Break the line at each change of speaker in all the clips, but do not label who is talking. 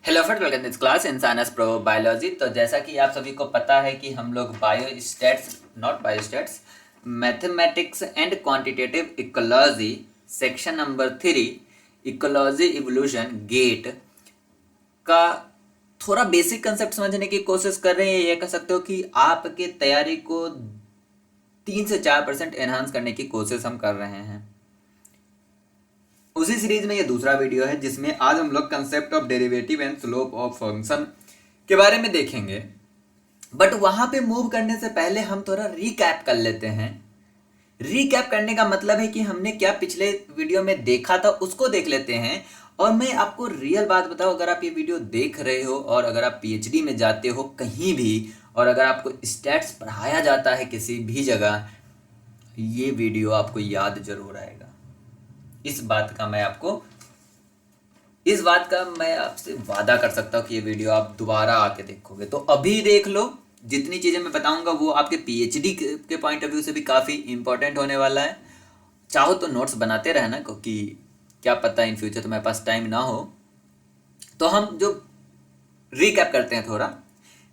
Hello friend, welcome this class insans pro biology. तो जैसा कि आप सभी को पता है कि हम लोग biostats mathematics and quantitative ecology section number 3 ecology evolution GATE का थोड़ा बेसिक कंसेप्ट समझने की कोशिश कर रहे हैं। ये कह सकते हो कि आपके तैयारी को 3 से 4% एनहांस करने की कोशिश हम कर रहे हैं। उसी सीरीज में ये दूसरा वीडियो है जिसमें आज हम लोग concept of derivative and slope of function के बारे में देखेंगे। बट वहां पे मूव करने से पहले हम थोड़ा रिकैप कर लेते हैं। रिकैप करने का मतलब है कि हमने क्या पिछले वीडियो में देखा था उसको देख लेते हैं। और मैं आपको रियल बात बताऊं, अगर आप ये वीडियो देख रहे हो और अगर आप पीएचडी में जाते हो कहीं भी और अगर आपको स्टैट्स पढ़ाया जाता है किसी भी जगह, ये वीडियो आपको याद जरूर आएगा। इस बात का मैं आपसे वादा कर सकता हूँ कि ये वीडियो आप दोबारा आके देखोगे। तो अभी देख लो, जितनी चीज़ें मैं बताऊंगा वो आपके पीएचडी के पॉइंट ऑफ व्यू से भी काफ़ी इंपॉर्टेंट होने वाला है। चाहो तो नोट्स बनाते रहना, क्योंकि क्या पता इन फ्यूचर तुम्हारे पास टाइम ना हो। तो हम जो रिकैप करते हैं थोड़ा।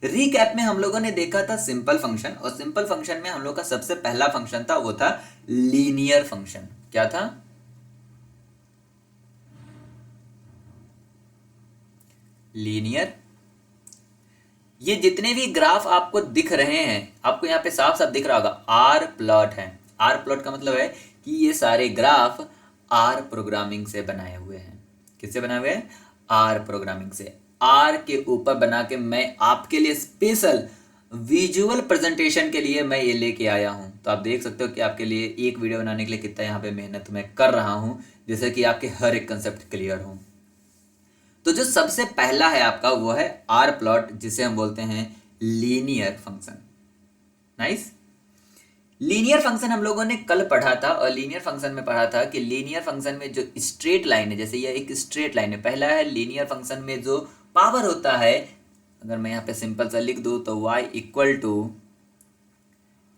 रिकैप में हम लोगों ने देखा था सिंपल फंक्शन, और सिंपल फंक्शन में हम लोग का सबसे पहला फंक्शन था वो था लीनियर फंक्शन। क्या था? लीनियर। ये जितने भी ग्राफ आपको दिख रहे हैं, आपको यहाँ पे साफ साफ दिख रहा होगा आर प्लॉट है। आर प्लॉट का मतलब है कि ये सारे ग्राफ आर प्रोग्रामिंग से बनाए हुए हैं। किससे बनाए हुए हैं? आर प्रोग्रामिंग से। आर के ऊपर बना के मैं आपके लिए स्पेशल विजुअल प्रेजेंटेशन के लिए मैं ये लेके आया हूँ। तो आप देख सकते हो कि आपके लिए एक वीडियो बनाने के लिए कितना यहाँ पे मेहनत मैं कर रहा हूँ, जैसे कि आपके हर एक कंसेप्ट क्लियर हो। तो जो सबसे पहला है आपका वो है आर प्लॉट, जिसे हम बोलते हैं linear function. Nice. Linear function हम लोगों ने कल पढ़ा था, और लीनियर फंक्शन में पढ़ा था कि लीनियर फंक्शन में जो स्ट्रेट लाइन है, जैसे ये एक स्ट्रेट लाइन है, पहला है लीनियर फंक्शन में जो पावर होता है, अगर मैं यहाँ पे सिंपल सा लिख दूं तो y equal to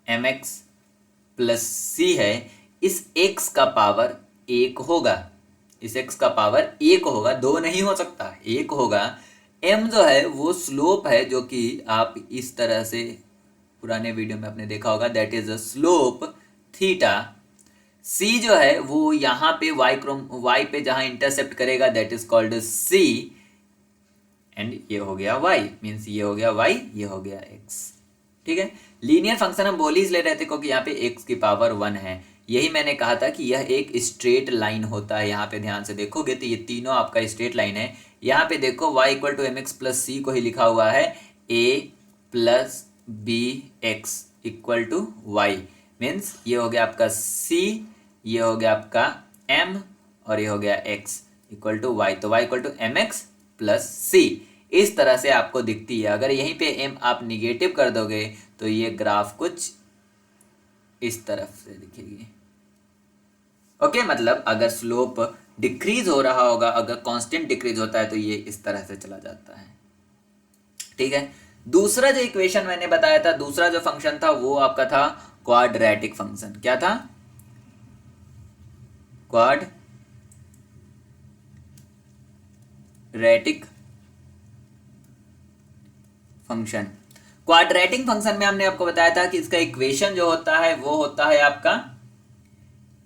mx plus C है। इस x का पावर 1 होगा। इस x का पावर 1 होगा, 2 नहीं हो सकता, 1 होगा। m जो है वो स्लोप है, जो कि आप इस तरह से पुराने वीडियो में आपने देखा होगा, that is a slope theta. c जो है वो यहाँ पे y पे जहाँ इंटरसेप्ट करेगा, that is called c। And ये हो गया y, मीन्स ये हो गया y, ये हो गया x। ठीक है। लीनियर फंक्शन हम बोल ही इसलिए रहते क्योंकि यहाँ पे x की पावर 1 है। यही मैंने कहा था कि यह एक स्ट्रेट लाइन होता है। यहाँ पे ध्यान से देखोगे तो ये तीनों आपका स्ट्रेट लाइन है। यहाँ पे देखो y equal to M X plus C को ही लिखा हुआ है a plus B X equal to Y. Means ये हो गया आपका c, ये हो गया आपका m, और ये हो गया x इक्वल टू वाई। तो y equal to M X plus C इस तरह से आपको दिखती है। अगर यहीं पे m आप निगेटिव कर दोगे तो ये ग्राफ कुछ इस तरफ से दिखेगी। ओके, मतलब अगर स्लोप डिक्रीज हो रहा होगा, अगर कांस्टेंट डिक्रीज होता है तो ये इस तरह से चला जाता है। ठीक है। दूसरा जो इक्वेशन मैंने बताया था, दूसरा जो फंक्शन था वो आपका था क्वाड्रेटिक फंक्शन। क्या था? Quadratic function. क्वाड्रेटिक फंक्शन में हमने आपको बताया था कि इसका इक्वेशन जो होता है वो होता है आपका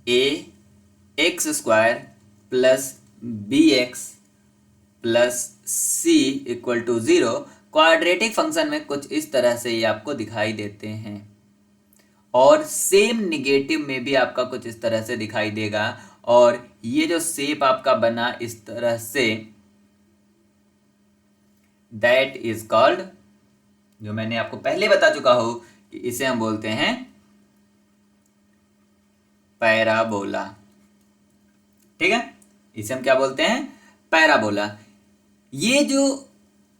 a x square plus B x plus c equal to 0। Quadratic function में कुछ इस तरह से ये आपको दिखाई देते हैं, और सेम निगेटिव में भी आपका कुछ इस तरह से दिखाई देगा। और ये जो शेप आपका बना इस तरह से, दैट इज कॉल्ड, जो मैंने आपको पहले बता चुका हूं कि इसे हम बोलते हैं पैराबोला। ठीक है, इसे हम क्या बोलते हैं? पैराबोला। ये जो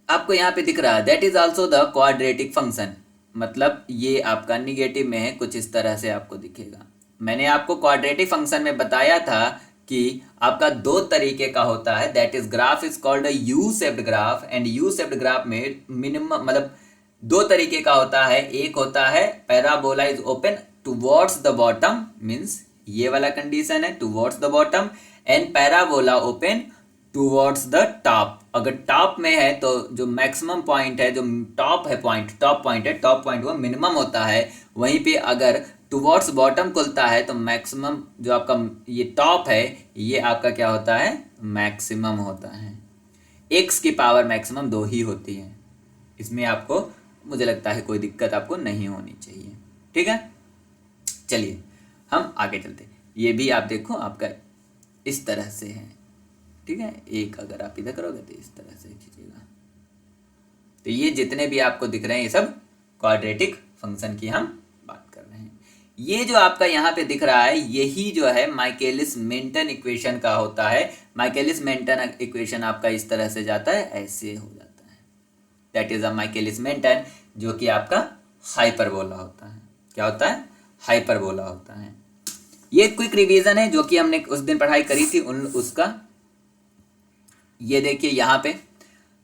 आपको यहाँ पे दिख रहा है, that is also the quadratic function. मतलब ये आपका निगेटिव में है, कुछ इस तरह से आपको दिखेगा। मैंने आपको क्वाड्रेटिक फंक्शन में बताया था कि आपका 2 तरीके का होता है, that is graph is called U shaped graph. And U shaped graph में मिनिमम मतलब 2 तरीके का होता है। एक होता है parabola is open towards the bottom, means ये वाला कंडीशन है towards the bottom, and parabola open towards the top. अगर टॉप में है तो जो मैक्सिमम पॉइंट है, जो टॉप है पॉइंट, टॉप पॉइंट वो मिनिमम होता है। वहीं पे अगर टुवर्ड्स बॉटम खुलता है तो मैक्सिमम जो आपका ये टॉप है ये आपका क्या होता है, मैक्सिमम होता है। एक्स की पावर मैक्सिमम 2 ही होती है। इसमें आपको मुझे लगता है कोई दिक्कत आपको नहीं होनी चाहिए। ठीक है, चलिए हम आगे चलते। ये भी आप देखो आपका इस तरह से है। ठीक है, एक अगर आप इधर करोगे तो इस तरह से खींचेगा। तो ये जितने भी आपको दिख रहे हैं ये सब क्वाड्रेटिक फंक्शन की हम बात कर रहे हैं। ये जो आपका यहाँ पे दिख रहा है यही जो है माइकेलिस मेंटन इक्वेशन का होता है। माइकेलिस मेंटन इक्वेशन आपका इस तरह से जाता है, ऐसे हो जाता है। दैट इज अ माइकेलिस मेंटन, जो कि आपका हाइपरबोला होता है। क्या होता है, हाइपरबोला होता है। ये क्विक रिवीजन है जो कि हमने उस दिन पढ़ाई करी थी उसका। ये देखिए यहाँ पे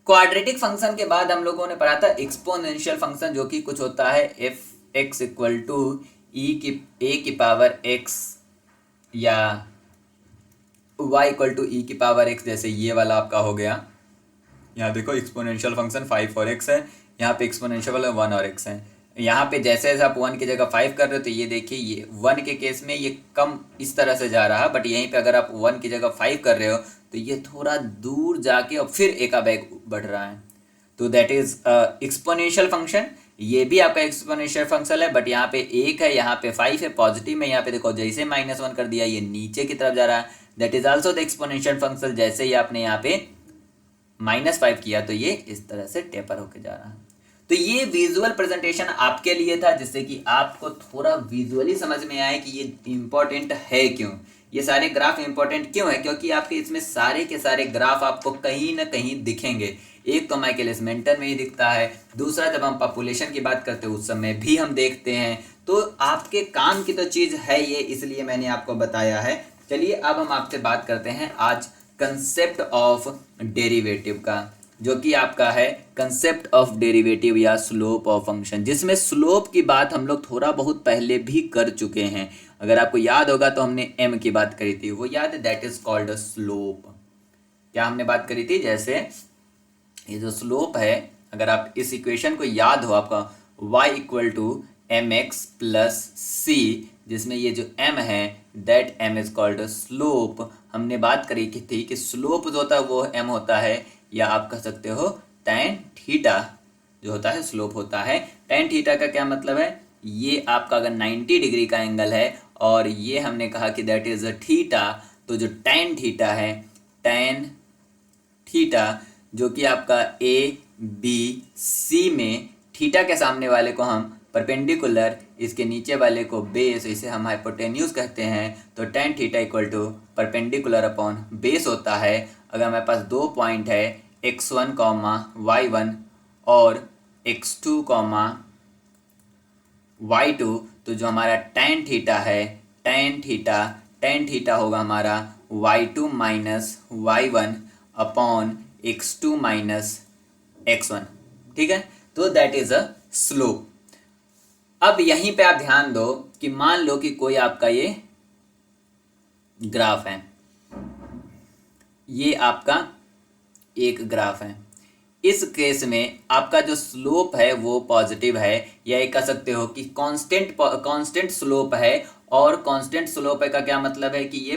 क्वाड्रेटिक फंक्शन के बाद हम लोगों ने पढ़ा था एक्सपोनेंशियल फंक्शन, जो कि कुछ होता है एफ एक्स इक्वल टू ए की पावर एक्स या वाई इक्वल टू ई की पावर एक्स। जैसे ये वाला आपका हो गया, यहाँ देखो एक्सपोनेंशियल फंक्शन 5 और x है, यहाँ पे एक्सपोनेंशियल वाला 1 और x है। यहाँ पे जैसे जैसे आप 1 की जगह 5 कर रहे हो तो ये देखिए ये 1 के केस में ये कम इस तरह से जा रहा है, बट यहीं पे अगर आप 1 की जगह 5 कर रहे हो तो ये थोड़ा दूर जाके और फिर एक बैग बढ़ रहा है। तो दैट इज एक्सपोनेंशियल फंक्शन। ये भी आपका एक्सपोनेंशियल फंक्शन है, बट यहाँ पे 1 है, यहाँ पे 5 है पॉजिटिव में। यहाँ पे देखो जैसे -1 कर दिया ये नीचे की तरफ जा रहा है। That is also the exponential function. जैसे ही आपने यहाँ पे -5 किया तो ये इस तरह से टेपर होके जा रहा है। तो ये विजुअल प्रेजेंटेशन आपके लिए था, जिससे कि आपको थोड़ा विजुअली समझ में आए कि ये इंपॉर्टेंट है क्यों, ये सारे ग्राफ इंपॉर्टेंट क्यों है। क्योंकि आपके इसमें सारे के सारे ग्राफ आपको कहीं ना कहीं दिखेंगे। एक तो माइकेलिस मेंटन में ही दिखता है, दूसरा जब हम पॉपुलेशन की बात करते हैं उस समय भी हम देखते हैं। तो आपके काम की तो चीज़ है ये, इसलिए मैंने आपको बताया है। चलिए अब हम आपसे बात करते हैं आज कंसेप्ट ऑफ डेरिवेटिव का, जो कि आपका है कंसेप्ट ऑफ डेरिवेटिव या स्लोप ऑफ फंक्शन, जिसमें स्लोप की बात हम लोग थोड़ा बहुत पहले भी कर चुके हैं। अगर आपको याद होगा तो हमने m की बात करी थी, वो याद है, दैट इज कॉल्ड स्लोप। क्या हमने बात करी थी, जैसे ये जो स्लोप है, अगर आप इस इक्वेशन को याद हो आपका y equal to M X plus C, जिसमें ये जो m है that m is called slope. हमने बात करी थी कि स्लोप जो होता है वो m होता है, या आप कह सकते हो tan थीटा जो होता है स्लोप होता है। tan थीटा का क्या मतलब है, ये आपका अगर 90 डिग्री का एंगल है और ये हमने कहा कि दैट इज थीटा, तो जो tan थीटा है, tan थीटा जो कि आपका ए बी सी में थीटा के सामने वाले को हम परपेंडिकुलर, इसके नीचे वाले को बेस, इसे हम हाइपोटेन्यूज कहते हैं। तो tan theta equal to perpendicular upon base होता है। अगर हमारे पास 2 पॉइंट है x1 कॉमा y1 और x2 कॉमा y2, तो जो हमारा tan थीटा है, tan थीटा होगा हमारा y2 minus y1 upon x2 minus x1। ठीक है, तो दैट इज अ स्लोप। अब यहीं पे आप ध्यान दो कि मान लो कि कोई आपका ये ग्राफ है, ये आपका एक ग्राफ है। इस केस में आपका जो स्लोप है वो पॉजिटिव है, या ये कह सकते हो कि कांस्टेंट स्लोप है। और कांस्टेंट स्लोप है का क्या मतलब है कि ये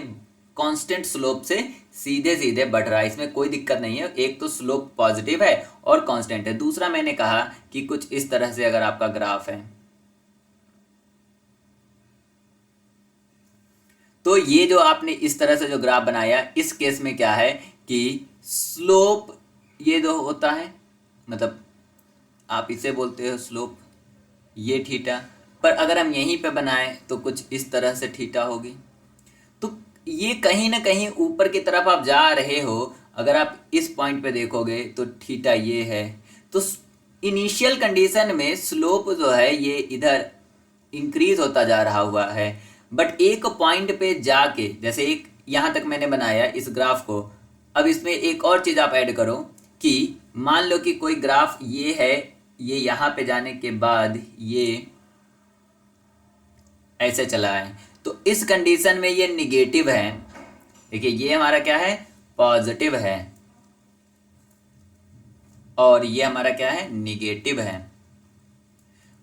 कांस्टेंट स्लोप से सीधे सीधे बढ़ रहा है, इसमें कोई दिक्कत नहीं है। एक तो स्लोप पॉजिटिव है और कांस्टेंट है। दूसरा मैंने कहा कि कुछ इस तरह से अगर आपका ग्राफ है, तो ये जो आपने इस तरह से जो ग्राफ बनाया, इस केस में क्या है कि स्लोप ये जो होता है, मतलब आप इसे बोलते हो स्लोप, ये थीटा। पर अगर हम यहीं पे बनाएं तो कुछ इस तरह से थीटा होगी। तो ये कहीं ना कहीं ऊपर की तरफ आप जा रहे हो। अगर आप इस पॉइंट पे देखोगे तो थीटा ये है। तो इनिशियल कंडीशन में स्लोप जो है ये इधर इंक्रीज होता जा रहा हुआ है, बट एक पॉइंट पे जाके, जैसे एक यहाँ तक मैंने बनाया इस ग्राफ को, अब इसमें एक और चीज़ आप ऐड करो कि मान लो कि कोई ग्राफ ये है, ये यहाँ पे जाने के बाद ये ऐसे चला है, तो इस कंडीशन में ये निगेटिव है। देखिए ये हमारा क्या है, पॉजिटिव है। और ये हमारा क्या है, निगेटिव है।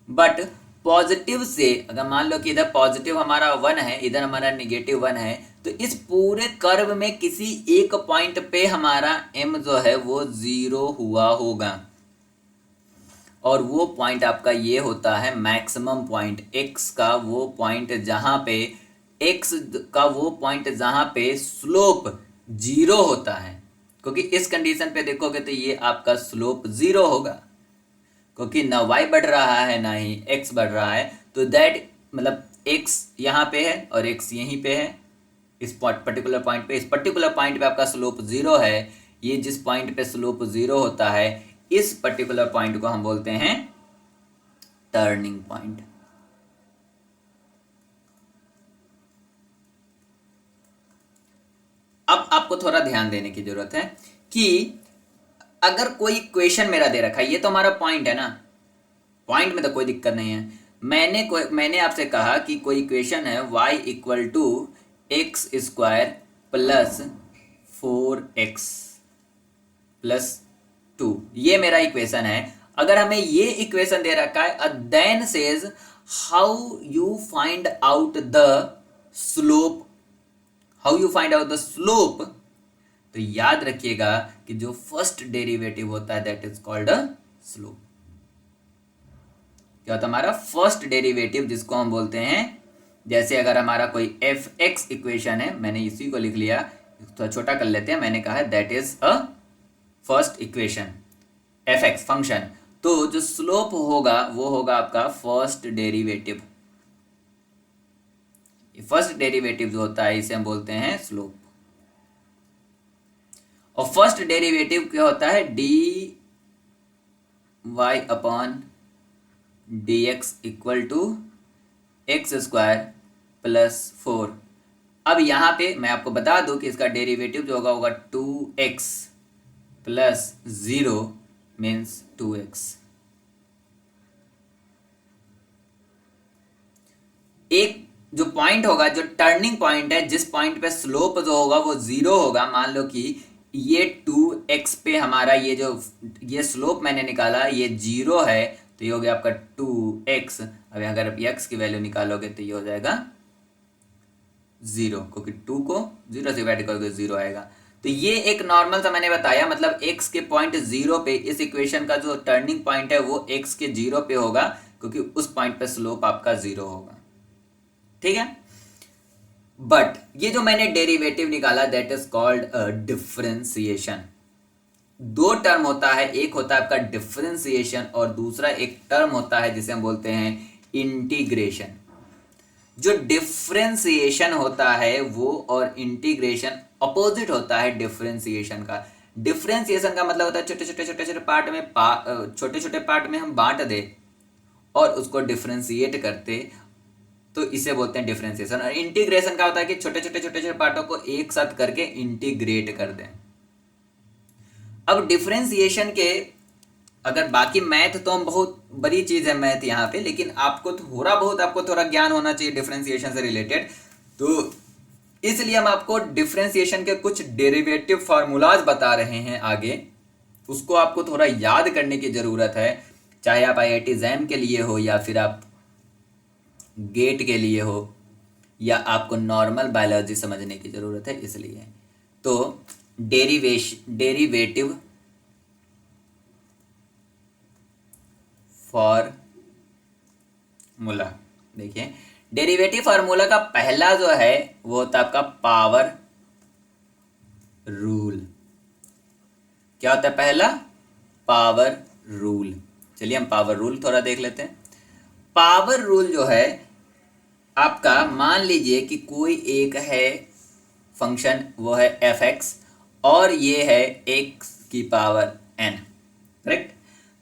बट पॉजिटिव से अगर मान लो कि इधर पॉजिटिव हमारा 1 है, इधर हमारा निगेटिव 1 है, तो इस पूरे कर्व में किसी एक पॉइंट पे हमारा m जो है वो 0 हुआ होगा, और वो पॉइंट आपका ये होता है मैक्सिमम पॉइंट, x का वो पॉइंट जहां पे स्लोप 0 होता है। क्योंकि इस कंडीशन पे देखोगे तो ये आपका स्लोप 0 होगा, क्योंकि ना y बढ़ रहा है ना ही x बढ़ रहा है। तो दैट मतलब x यहाँ पे है और x यहीं पे है, इस पर्टिकुलर पॉइंट पे, इस पर्टिकुलर पॉइंट पे आपका स्लोप 0 है। ये जिस पॉइंट पे स्लोप 0 होता है, इस पर्टिकुलर पॉइंट को हम बोलते हैं टर्निंग पॉइंट। अब आपको थोड़ा ध्यान देने की जरूरत है कि अगर कोई इक्वेशन मेरा दे रखा है, ये तो हमारा पॉइंट है ना, पॉइंट में तो कोई दिक्कत नहीं है। मैंने आपसे कहा कि कोई इक्वेशन है y equal to x square plus 4x plus 2, ये मेरा इक्वेशन है। अगर हमें ये इक्वेशन दे रखा है, then says how you find out the slope, तो याद रखिएगा कि जो फर्स्ट डेरिवेटिव होता है that is called a slope. क्या होता है हमारा फर्स्ट डेरिवेटिव, जिसको हम बोलते हैं, जैसे अगर हमारा कोई f(x) इक्वेशन है, मैंने इसी को लिख लिया, थोड़ा छोटा कर लेते हैं, मैंने कहा है that is a first equation f(x) function, तो जो स्लोप होगा वो होगा आपका फर्स्ट डेरिवेटिव। फर्स्ट डेरिवेटिव जो होता है इसे हम बोलते हैं स्लोप। और फर्स्ट डेरिवेटिव क्या होता है, dy upon dx equal to x square plus 4। अब यहाँ पे मैं आपको बता दूं कि इसका डेरिवेटिव जो होगा 2x प्लस 0 मीन्स 2x। एक जो पॉइंट होगा, जो टर्निंग पॉइंट है, जिस पॉइंट पे स्लोप जो होगा वो 0 होगा, मान लो कि ये 2x पे हमारा ये स्लोप मैंने निकाला, ये 0 है, तो ये हो गया आपका 2x। अब अगर आप x की वैल्यू निकालोगे तो ये हो जाएगा 0, क्योंकि 2 को 0 से डिवाइड करोगे 0 आएगा। तो ये एक नॉर्मल सा मैंने बताया, मतलब x के पॉइंट 0 पे इस इक्वेशन का जो टर्निंग पॉइंट है वो x के 0 पे होगा, क्योंकि उस पॉइंट पे स्लोप आपका 0 होगा। ठीक है, बट ये जो मैंने डेरिवेटिव निकाला दैट इज कॉल्ड डिफरेंशिएशन। दो टर्म होता है, एक होता है आपका डिफरेंशिएशन और दूसरा एक टर्म होता है जिसे हम बोलते हैं इंटीग्रेशन। जो डिफरेंशिएशन होता है वो और इंटीग्रेशन अपोजिट होता है डिफरेंशिएशन का। डिफरेंशिएशन का मतलब होता है छोटे छोटे पार्ट में हम बांट दे और उसको डिफरेंशिएट करते, तो इसे बोलते हैं डिफरेंशिएशन। और इंटीग्रेशन का होता है कि छोटे छोटे पार्टों को एक साथ करके इंटीग्रेट कर दें। अब डिफरेंशिएशन के अगर बाकी मैथ तो हम बहुत बड़ी चीज है मैथ यहाँ पे, लेकिन आपको थोड़ा ज्ञान होना चाहिए डिफरेंशिएशन से रिलेटेड। तो इसलिए हम आपको डिफरेंशिएशन के कुछ डेरिवेटिव फार्मूलाज बता रहे हैं आगे, उसको आपको थोड़ा याद करने की जरूरत है, चाहे आप IIT जैम के लिए हो या फिर आप गेट के लिए हो या आपको नॉर्मल बायोलॉजी समझने की जरूरत है, इसलिए। तो डेरिवेटिव फार्मूला, देखिए डेरिवेटिव फार्मूला का पहला जो है वो होता है आपका पावर रूल। क्या होता है पहला? Power rule. चलिए हम पावर रूल थोड़ा देख लेते हैं। पावर रूल जो है आपका, मान लीजिए कि कोई एक है फंक्शन, वो है f(x) और ये है x की पावर n, करेक्ट।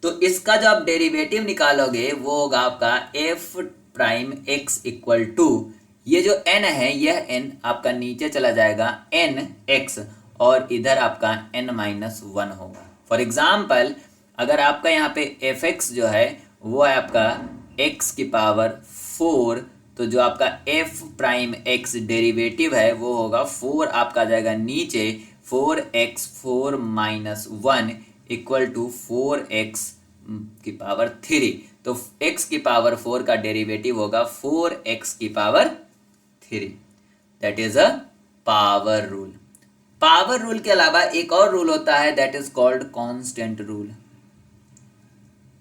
तो इसका जो आप डेरिवेटिव निकालोगे वो होगा आपका f'(x) इक्वल टू, ये जो n है यह n आपका नीचे चला जाएगा nx और इधर आपका n-1 होगा। फॉर एग्जाम्पल अगर आपका यहाँ पे f(x) जो है वो है आपका x की पावर 4, तो जो आपका f'(x) डेरिवेटिव है वो होगा 4 आपका आ जाएगा नीचे, 4x 4 - 1 इक्वल टू 4x की पावर 3। तो x की पावर 4 का डेरिवेटिव होगा 4x की power 3। That is a power rule. Power rule के अलावा एक और रूल होता है, that is called constant rule.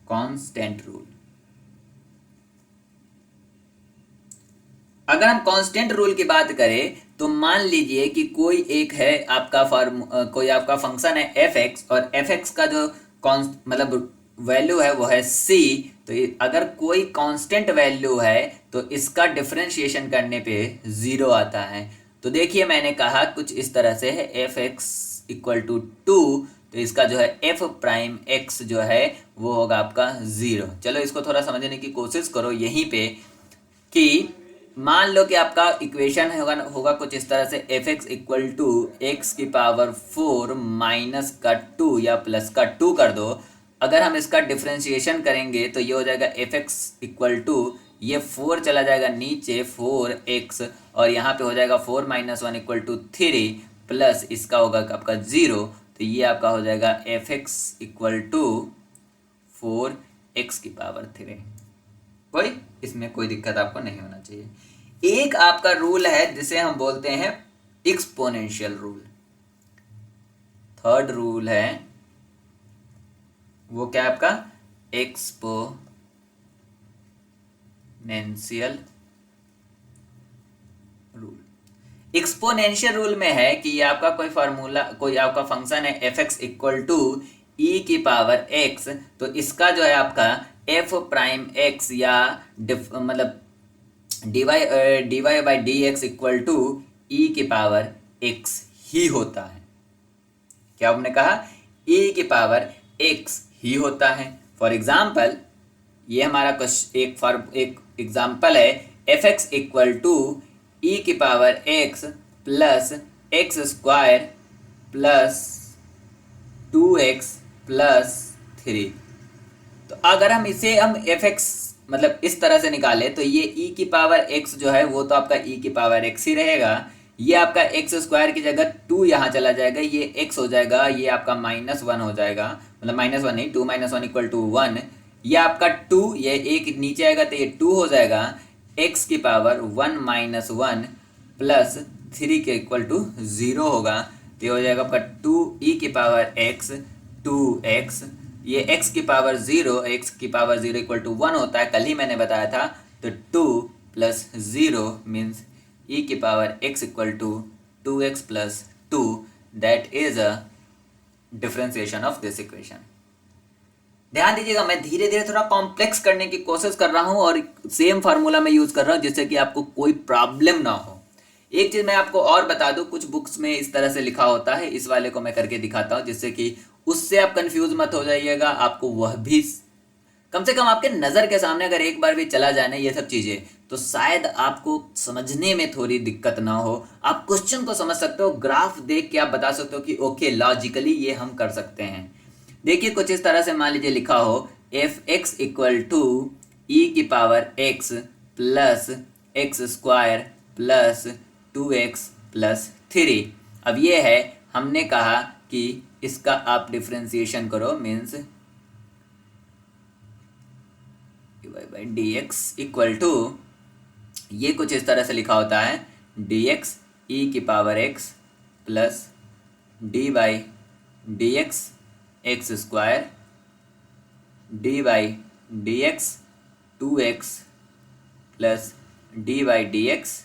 Constant rule, अगर हम कांस्टेंट रूल की बात करें तो मान लीजिए कि कोई एक है आपका कोई आपका फंक्शन है f(x) और f(x) का जो मतलब वैल्यू है वो है c। तो अगर कोई कांस्टेंट वैल्यू है तो इसका डिफरेंशिएशन करने पे 0 आता है। तो देखिए मैंने कहा कुछ इस तरह से है f(x) इक्वल टू 2, तो इसका जो है f प्राइम x जो है वो होगा आपका 0। चलो इसको थोड़ा समझने की कोशिश करो यहीं पे कि मान लो कि आपका इक्वेशन होगा कुछ इस तरह से f(x) इक्वल टू एक्स की पावर 4 माइनस का 2 या प्लस का 2 कर दो। अगर हम इसका डिफरेंशिएशन करेंगे तो ये हो जाएगा f(x) इक्वल टू ये 4 चला जाएगा नीचे 4x और यहाँ पे हो जाएगा 4 माइनस 1 इक्वल टू 3 प्लस इसका होगा आपका 0। तो ये आपका हो जाएगा f(x) इक्वल टू 4x की पावर 3। कोई इसमें कोई दिक्कत आपको नहीं होना चाहिए। एक आपका रूल है जिसे हम बोलते हैं एक्सपोनेंशियल रूल। थर्ड रूल है वो क्या आपका एक्सपोनेंशियल रूल। एक्सपोनेंशियल रूल में है कि आपका कोई फार्मूला कोई आपका फंक्शन है f(x) इक्वल टू ई की पावर x। तो इसका जो है आपका f प्राइम x या मतलब dy by D x equal to E की पावर x ही होता है। क्या आपने कहा? e की पावर x ही होता है। फॉर एग्जाम्पल ये हमारा एक एग्जाम्पल है f(x) इक्वल टू ई की power x plus x square plus 2x plus 3। तो अगर हम इसे f(x) मतलब इस तरह से निकाले तो ये e की पावर x जो है वो तो आपका e की पावर x ही रहेगा। ये आपका एक्स स्क्वायर की जगह 2 यहाँ चला जाएगा, ये x हो जाएगा, ये आपका -1 हो जाएगा, मतलब -1 नहीं 2 - 1 इक्वल टू 1। ये आपका 2 ये एक नीचे आएगा तो ये 2 हो जाएगा, x की पावर 1 - 1 प्लस 3 के इक्वल टू 0 होगा। तो ये हो जाएगा आपका 2e की पावर x 2x। ये x की पावर 0 x की पावर 0 इक्वल टू 1 होता है, कल ही मैंने बताया था। तो 2 प्लस 0 मीन्स e की power x equal to 2x plus 2। That is a differentiation of this equation. ध्यान दीजिएगा मैं धीरे धीरे थोड़ा कॉम्प्लेक्स करने की कोशिश कर रहा हूं और सेम फार्मूला में यूज कर रहा हूं जिससे कि आपको कोई प्रॉब्लम ना हो। एक चीज मैं आपको और बता दूं, कुछ बुक्स में इस तरह से लिखा होता है, इस वाले को मैं करके दिखाता हूं जिससे कि उससे आप कंफ्यूज मत हो जाइएगा। आपको वह भी कम से कम आपके नज़र के सामने अगर एक बार भी चला जाए ना ये सब चीज़ें, तो शायद आपको समझने में थोड़ी दिक्कत ना हो। आप क्वेश्चन को समझ सकते हो, ग्राफ देख के आप बता सकते हो कि ओके लॉजिकली ये हम कर सकते हैं। देखिए कुछ इस तरह से मान लीजिए लिखा हो f(x) इक्वल टू ई की power x plus x square plus 2x plus 3। अब ये है, हमने कहा कि इसका आप डिफ्रेंसिएशन करो, means by D x equal to ये कुछ इस तरह से लिखा होता है dx e की power x plus d by D x x square D by D x 2x plus d by D x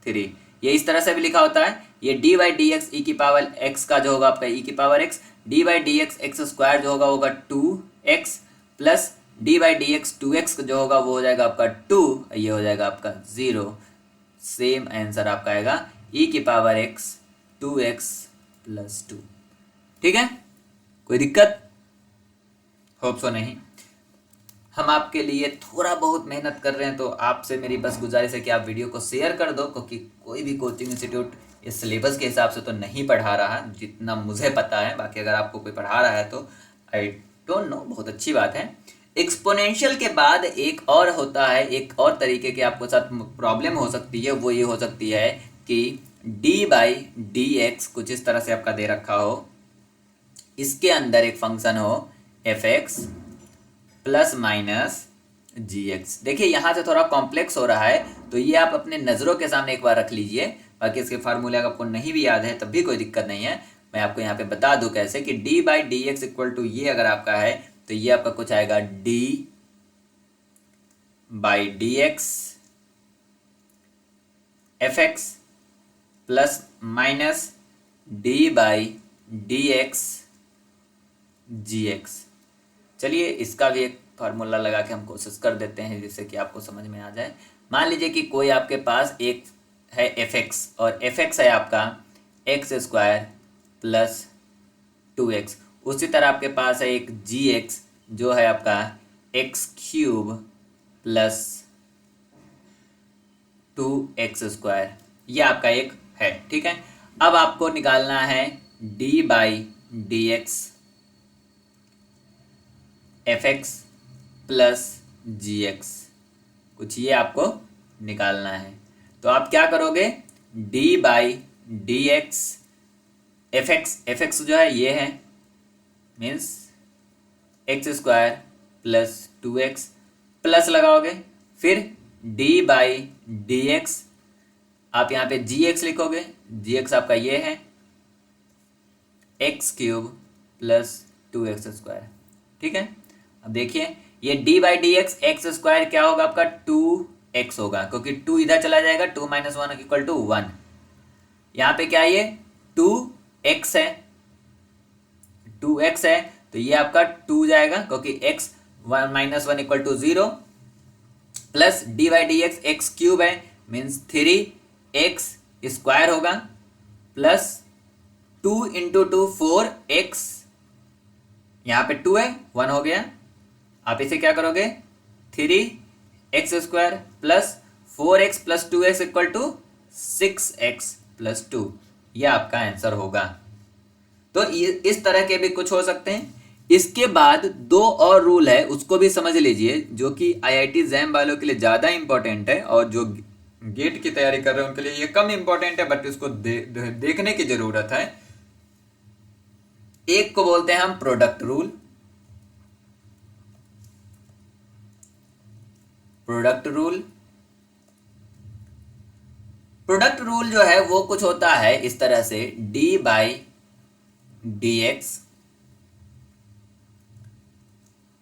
3। ये इस तरह से भी लिखा होता है। ये डी बाई डी एक्स ई की पावर x का जो होगा आपका e की power x, D by D x x square जो होगा 2x plus d by D x 2x जो होगा वो हो जाएगा आपका 2, ये हो जाएगा आपका 0। सेम आंसर आपका आएगा e की पावर x 2x प्लस 2। ठीक है, कोई दिक्कत? होप सो नहीं। हम आपके लिए थोड़ा बहुत मेहनत कर रहे हैं, तो आपसे मेरी बस गुजारिश है कि आप वीडियो को शेयर कर दो, क्योंकि कोई भी कोचिंग इंस्टीट्यूट इस सिलेबस के हिसाब से तो नहीं पढ़ा रहा जितना मुझे पता है। बाकी अगर आपको कोई पढ़ा रहा है तो आई डोंट नो, बहुत अच्छी बात है। एक्सपोनेंशियल के बाद एक और होता है, एक और तरीके की आपको साथ प्रॉब्लम हो सकती है, वो ये हो सकती है कि d बाई डी एक्स कुछ इस तरह से आपका दे रखा हो इसके अंदर एक फंक्शन हो एफ एक्स प्लस माइनस जी एक्स। देखिए यहाँ से थोड़ा कॉम्प्लेक्स हो रहा है, तो ये आप अपने नज़रों के सामने एक बार रख लीजिए। बाकी इसके फार्मूले आपको नहीं भी याद है तब भी कोई दिक्कत नहीं है, मैं आपको यहाँ पे बता दूं कैसे कि d by D x equal to ये अगर आपका है तो ये आपका कुछ आएगा d by D x f x plus minus d by D x g x. चलिए इसका भी एक फार्मूला लगा के हम कोशिश कर देते हैं जिससे कि आपको समझ में आ जाए। मान लीजिए कि कोई आपके पास एक है एफ एक्स और एफ एक्स है आपका एक्स स्क्वायर प्लस 2x। उसी तरह आपके पास है एक जी एक्स जो है आपका एक्स क्यूब प्लस 2x²। ये आपका एक है, ठीक है। अब आपको निकालना है d by D x f x plus g x, कुछ ये आपको निकालना है। तो आप क्या करोगे, d by D x f x जो है ये है, means x² plus 2x plus लगाओगे, फिर डी बाई डी एक्स, आप यहाँ पे जी एक्स लिखोगे, जी एक्स आपका ये है x³ प्लस 2x², ठीक है। अब देखिए ये D by D x x² क्या होगा आपका 2x होगा, क्योंकि 2 इधर चला जाएगा, 2 - 1 इक्वल टू 1। यहाँ पे क्या है ये 2x है, 2x है तो ये आपका 2 जाएगा क्योंकि x 1 - 1 equal to 0, plus d by D x x³ है मीन्स 3x² होगा, प्लस 2 × 2 4x, यहाँ पे 2 है 1 हो गया। आप इसे क्या करोगे 3x² plus 4x plus 2x equal to 6x plus 2, यह आपका आंसर होगा। तो इस तरह के भी कुछ हो सकते हैं। इसके बाद 2 और रूल है, उसको भी समझ लीजिए, जो कि IIT जैम वालों के लिए ज़्यादा इंपॉर्टेंट है और जो गेट की तैयारी कर रहे हैं उनके लिए ये कम इंपॉर्टेंट है, बट इसको देखने की ज़रूरत है। एक को बोलते हैं हम प्रोडक्ट रूल। प्रोडक्ट रूल जो है वो कुछ होता है इस तरह से, d by D x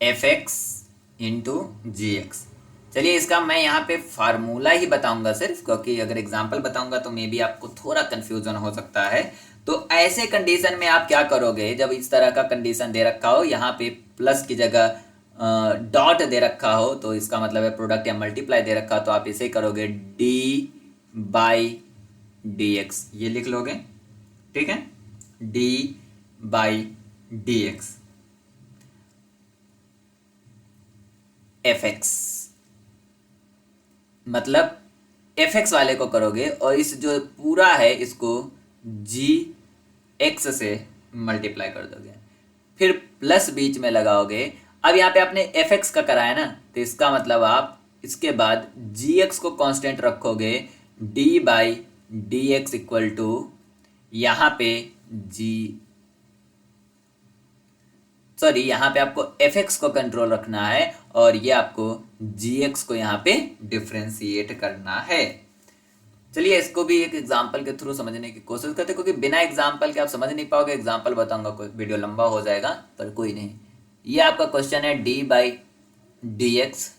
f x into g x. चलिए इसका मैं यहाँ पे फार्मूला ही बताऊंगा सिर्फ, क्योंकि अगर एग्जाम्पल बताऊंगा तो मे बी आपको थोड़ा कंफ्यूजन हो सकता है। तो ऐसे कंडीशन में आप क्या करोगे, जब इस तरह का कंडीशन दे रखा हो, यहाँ पे प्लस की जगह डॉट दे रखा हो, तो इसका मतलब है प्रोडक्ट या मल्टीप्लाई दे रखा हो, तो आप इसे करोगे डी बाई डी एक्स, ये लिख लोगे, ठीक है, d by D x f x, मतलब एफ एक्स वाले को करोगे और इस जो पूरा है इसको जी एक्स से मल्टीप्लाई कर दोगे, फिर प्लस बीच में लगाओगे। अब यहाँ पे आपने एफ एक्स का कराया ना, तो इसका मतलब आप इसके बाद जी एक्स को कांस्टेंट रखोगे, d by D x equal to यहाँ पे यहाँ पे आपको एफ एक्स को कंट्रोल रखना है और ये आपको जी एक्स को यहाँ पे डिफ्रेंशिएट करना है। चलिए इसको भी एक एग्जाम्पल के थ्रू समझने की कोशिश करते, क्योंकि बिना एग्जाम्पल के आप समझ नहीं पाओगे। एग्जाम्पल बताऊंगा, कोई वीडियो लंबा हो जाएगा, पर कोई नहीं। ये आपका क्वेश्चन है डी बाई डी एक्स,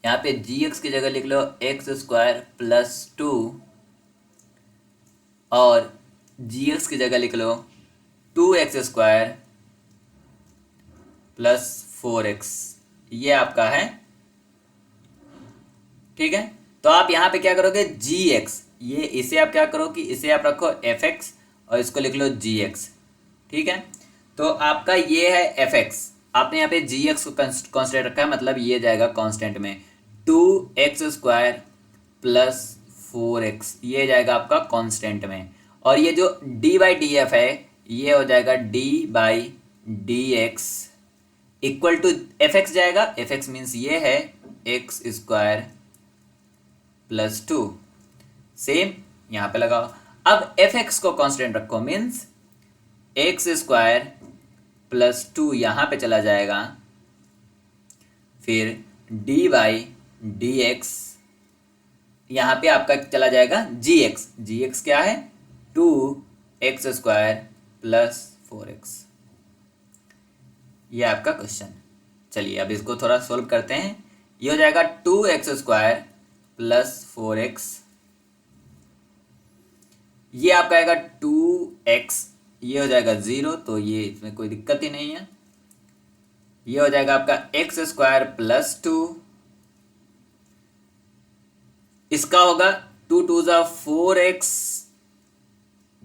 यहाँ पे जी एक्स की जगह लिख लो x² प्लस 2 और जी एक्स की जगह लिख लो 2x² प्लस 4x, ये आपका है, ठीक है। तो आप यहाँ पे क्या करोगे gx, ये इसे आप क्या करो कि इसे आप रखो fx और इसको लिख लो gx, ठीक है। तो आपका ये है fx, आपने यहाँ पे gx को कांस्टेंट रखा है, मतलब ये जाएगा कांस्टेंट में, 2x² प्लस 4x, ये जाएगा आपका कांस्टेंट में, और ये जो d बाई डी एफ है ये हो जाएगा d by D x equal to f x जाएगा, एफ एक्स मीन्स ये है x² प्लस 2, सेम यहाँ पे लगाओ। अब एफ एक्स को कांस्टेंट रखो, मीन्स x² +2 यहाँ पे चला जाएगा, फिर डी बाई डी एक्स यहाँ पे आपका चला जाएगा जी एक्स क्या है 2x² + 4x। ये आपका क्वेश्चन। चलिए अब इसको थोड़ा सोल्व करते हैं। ये हो जाएगा 2x² + 4x, ये आपका आएगा 2x, ये हो जाएगा 0, तो ये इसमें कोई दिक्कत ही नहीं है। ये हो जाएगा आपका x² + 2, इसका होगा 2 × 2 = 4x,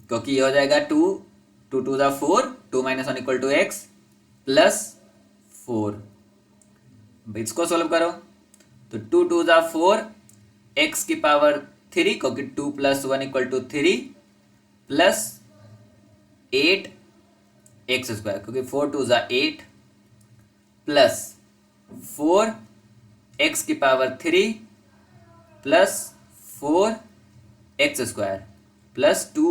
क्योंकि ये हो जाएगा 2 × 2 = 4, 2 - 1 = x + 4। इसको सोल्व करो तो 2 × 2 = 4, x⁻3, क्योंकि 2 + 1 = 3, प्लस 8x², क्योंकि 4 × 2 = 8, plus 4x⁻3 plus 4x² plus 2,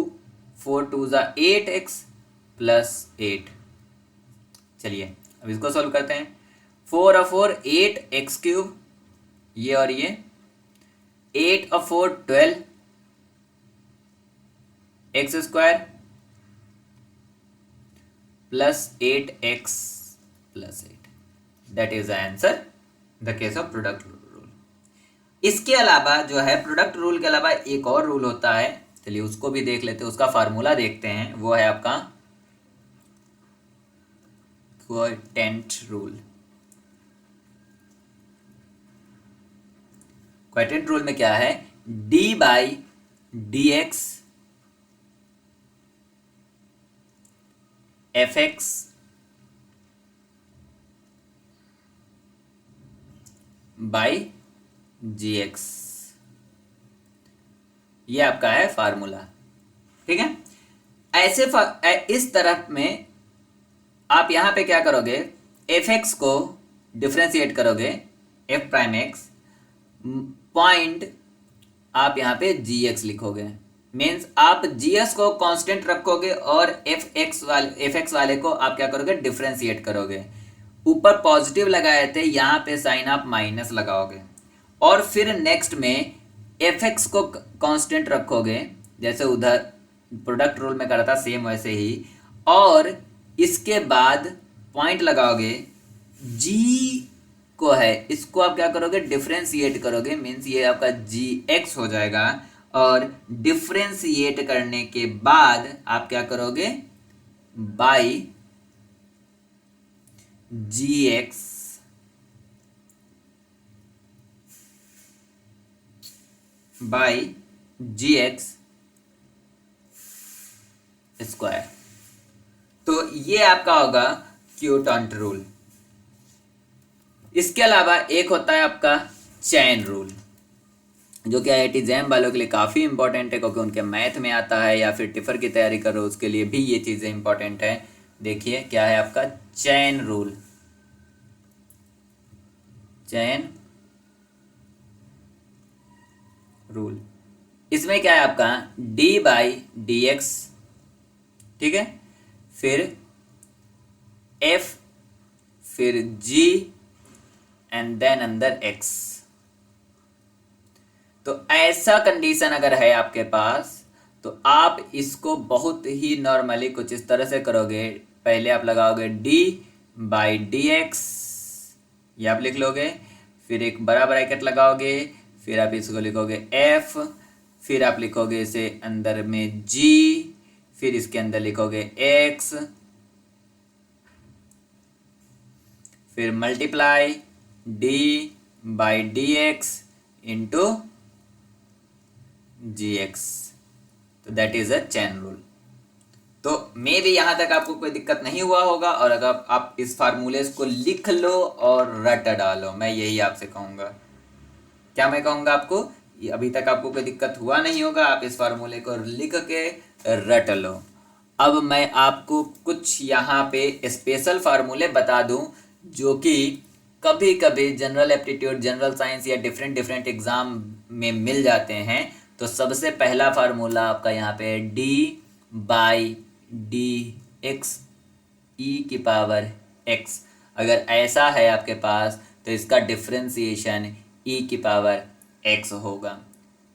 4 × 2 = 8x plus 8। चलिए अब इसको सोल्व करते हैं। 4 और 4 8x3, ये और ये 8 और 4 12x² plus 8x plus 8। That is the answer the case of product rule. इसके अलावा जो है प्रोडक्ट रूल के अलावा एक और रूल होता है, चलिए उसको भी देख लेते हैं। उसका फार्मूला देखते हैं, वो है आपका क्वोटेंट रूल। क्वोटेंट रूल में क्या है, d/dx fx by gx, ये आपका है फार्मूला। ठीक है, ऐसे इस तरफ में आप यहां पे क्या करोगे, fx को डिफरेंशिएट करोगे f'(x), पॉइंट आप यहां पे gx लिखोगे। मीन्स आप gx को कांस्टेंट रखोगे और fx वाले को आप क्या करोगे, डिफरेंशिएट करोगे। ऊपर पॉजिटिव लगाए थे, यहाँ पे साइन आप माइनस लगाओगे, और फिर नेक्स्ट में fx को कांस्टेंट रखोगे, जैसे उधर प्रोडक्ट रूल में करा था सेम वैसे ही, और इसके बाद पॉइंट लगाओगे। g को है, इसको आप क्या करोगे, डिफरेंशिएट करोगे। मीन्स ये आपका gx हो जाएगा, और डिफरेंशिएट करने के बाद आप क्या करोगे, बाई gx स्क्वायर। तो ये आपका होगा क्वोटेंट रूल। इसके अलावा एक होता है आपका चेन रूल, जो कि IIT जैम वालों के लिए काफ़ी इंपॉर्टेंट है, क्योंकि उनके मैथ में आता है, या फिर टिफर की तैयारी करो उसके लिए भी ये चीज़ें इंपॉर्टेंट है। देखिए क्या है आपका चेन रूल। चेन रूल, इसमें क्या है आपका d/dx, ठीक है, फिर f, फिर g, एंड देन अंदर x। तो ऐसा कंडीशन अगर है आपके पास, तो आप इसको बहुत ही नॉर्मली कुछ इस तरह से करोगे। पहले आप लगाओगे d/dx, ये आप लिख लोगे, फिर एक बड़ा ब्रैकेट लगाओगे, फिर आप इसको लिखोगे f, फिर आप लिखोगे इसे अंदर में g, फिर इसके अंदर लिखोगे x, फिर मल्टीप्लाई d/dx इंटू gx। तो that is a chain rule. तो मे भी यहां तक आपको कोई दिक्कत नहीं हुआ होगा, और अगर आप इस फार्मूले को लिख लो और रट डालो, मैं यही आपसे कहूंगा। क्या मैं कहूंगा आपको, अभी तक आपको कोई दिक्कत हुआ नहीं होगा, आप इस फार्मूले को लिख के रट लो। अब मैं आपको कुछ यहाँ पे स्पेशल फार्मूले बता दूं, जो कि कभी कभी जनरल एप्टीट्यूड, जनरल साइंस या डिफरेंट एग्जाम में मिल जाते हैं। तो सबसे पहला फार्मूला आपका यहाँ पे d/dx ई की पावर एक्स। अगर ऐसा है आपके पास तो इसका डिफ्रेंसिएशन ई की पावर एक्स होगा।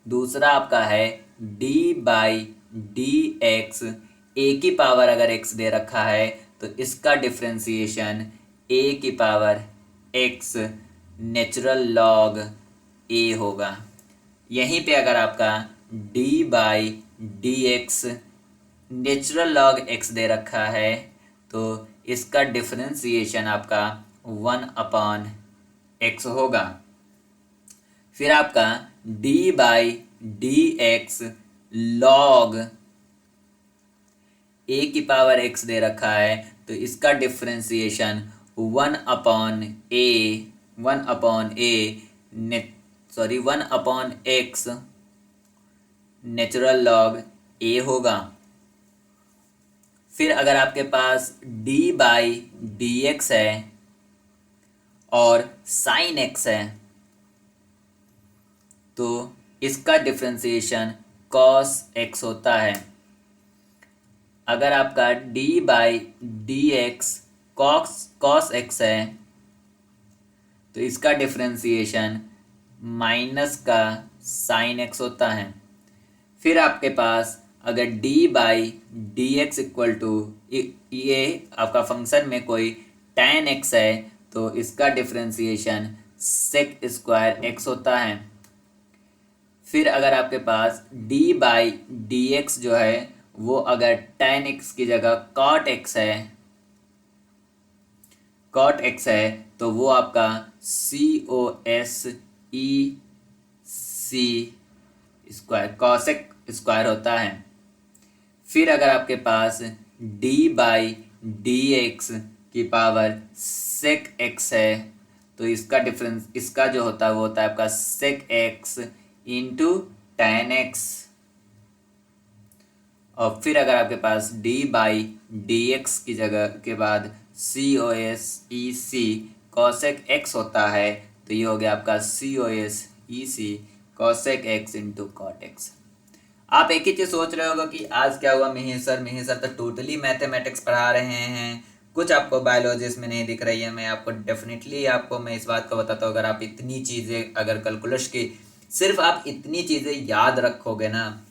दूसरा आपका है डी बाई डी एक्स, ए की पावर अगर एक्स दे रखा है तो इसका डिफ्रेंसिएशन ए की power X natural log A होगा। यहीं पे अगर आपका D by D X natural log X दे रखा है तो इसका डिफरेंशिएशन आपका 1/x होगा। फिर आपका d by D x log a की पावर x दे रखा है तो इसका differentiation 1/x natural log a होगा। फिर अगर आपके पास d बाई डी एक्स है और साइन x है तो इसका डिफरेंशिएशन cos x होता है। अगर आपका d by D x cos x है तो इसका डिफरेंशिएशन माइनस का साइन एक्स होता है। फिर आपके पास अगर d by D x equal to ये आपका फंक्शन में कोई tan x है तो इसका डिफरेंशिएशन sec स्क्वायर x होता है। फिर अगर आपके पास d बाई डी एक्स जो है वो अगर tan x की जगह cot x है तो वो आपका cos e c square cosec square होता है। फिर अगर आपके पास d बाई डी एक्स की पावर sec x है तो इसका जो होता है वो होता है आपका sec x into tan x। और फिर अगर आपके पास d बाई डी एक्स की जगह के बाद cos e c cosec x होता है तो ये हो गया आपका cos e c cosec x into cot x। आप एक ही चीज सोच रहे होगा कि आज क्या हुआ मिहिर सर तो टोटली मैथमेटिक्स पढ़ा रहे हैं, कुछ आपको बायोलॉजी में नहीं दिख रही है। मैं आपको डेफिनेटली मैं इस बात को बताता हूँ, अगर आप इतनी चीज़ें अगर कैलकुलस की सिर्फ आप इतनी चीज़ें याद रखोगे ना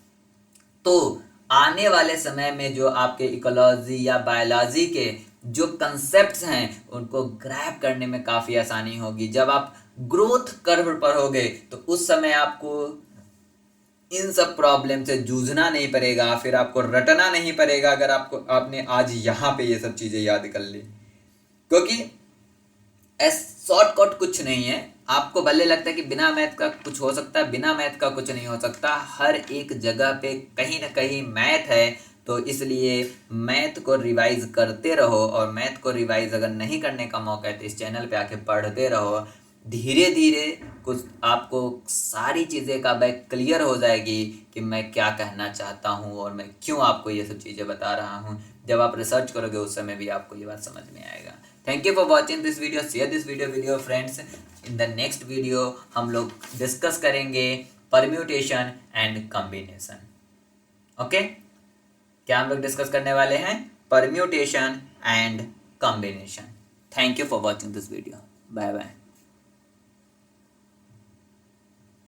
तो आने वाले समय में जो आपके इकोलॉजी या बायोलॉजी के जो कंसेप्ट्स हैं उनको ग्रैब करने में काफ़ी आसानी होगी। जब आप ग्रोथ कर्व पर होगे तो उस समय आपको इन सब प्रॉब्लम से जूझना नहीं पड़ेगा, फिर आपको रटना नहीं पड़ेगा अगर आपने आज यहाँ पे ये सब चीज़ें याद कर ली। क्योंकि शॉर्टकट कुछ नहीं है। आपको भले लगता है कि बिना मैथ का कुछ हो सकता है, बिना मैथ का कुछ नहीं हो सकता। हर एक जगह पे कहीं ना कहीं मैथ है, तो इसलिए मैथ को रिवाइज करते रहो। और मैथ को रिवाइज अगर नहीं करने का मौका है तो इस चैनल पे आके पढ़ते रहो। धीरे धीरे कुछ आपको सारी चीज़ें का बैक क्लियर हो जाएगी कि मैं क्या कहना चाहता हूँ और मैं क्यों आपको ये सब चीज़ें बता रहा हूँ। जब आप रिसर्च करोगे उस समय भी आपको ये बात समझ में आएगा। Thank you for watching this video, share this video with your friends. In the next video हम लोग डिस्कस करेंगे परम्यूटेशन एंड कॉम्बिनेशन। ओके, क्या हम लोग डिस्कस करने वाले हैं? Permutation and combination. Thank you for watching this video. Bye bye.